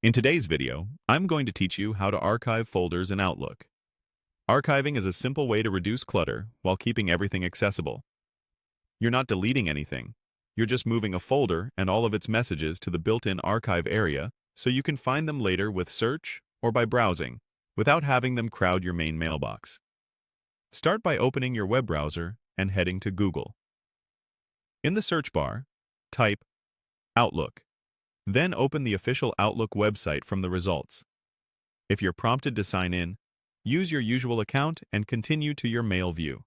In today's video, I'm going to teach you how to archive folders in Outlook. Archiving is a simple way to reduce clutter while keeping everything accessible. You're not deleting anything. You're just moving a folder and all of its messages to the built-in archive area so you can find them later with search or by browsing without having them crowd your main mailbox. Start by opening your web browser and heading to Google. In the search bar, type Outlook. Then open the official Outlook website from the results. If you're prompted to sign in, use your usual account and continue to your mail view.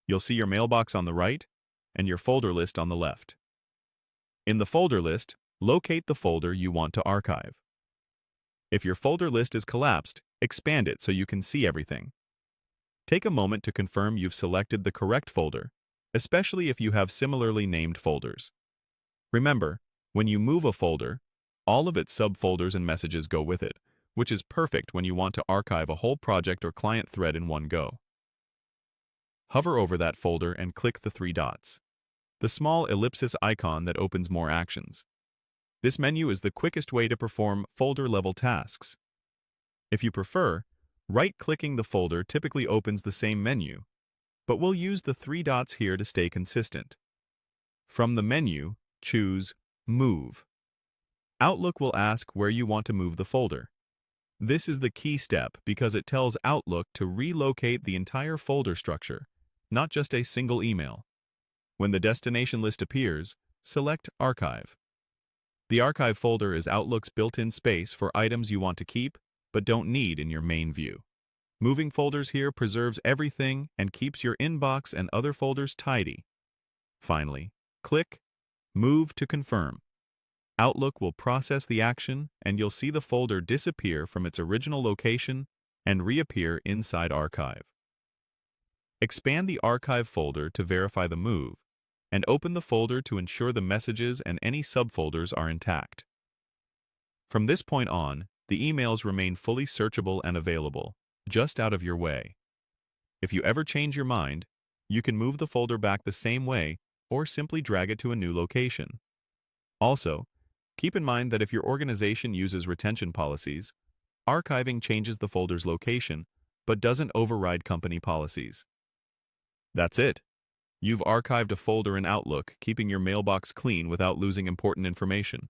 You'll see your mailbox on the right and your folder list on the left. In the folder list, locate the folder you want to archive. If your folder list is collapsed, expand it so you can see everything. Take a moment to confirm you've selected the correct folder, especially if you have similarly named folders. Remember, when you move a folder, all of its subfolders and messages go with it, which is perfect when you want to archive a whole project or client thread in one go. Hover over that folder and click the three dots, the small ellipsis icon that opens more actions. This menu is the quickest way to perform folder-level tasks. If you prefer, right-clicking the folder typically opens the same menu, but we'll use the three dots here to stay consistent. From the menu, choose Move. Outlook will ask where you want to move the folder. This is the key step because it tells Outlook to relocate the entire folder structure, not just a single email. When the destination list appears, select Archive. The archive folder is Outlook's built-in space for items you want to keep but don't need in your main view. Moving folders here preserves everything and keeps your inbox and other folders tidy. Finally, click Move to confirm. Outlook will process the action and you'll see the folder disappear from its original location and reappear inside Archive. Expand the Archive folder to verify the move and open the folder to ensure the messages and any subfolders are intact. From this point on, the emails remain fully searchable and available, just out of your way. If you ever change your mind, you can move the folder back the same way or simply drag it to a new location. Also, keep in mind that if your organization uses retention policies, archiving changes the folder's location but doesn't override company policies. That's it. You've archived a folder in Outlook, keeping your mailbox clean without losing important information.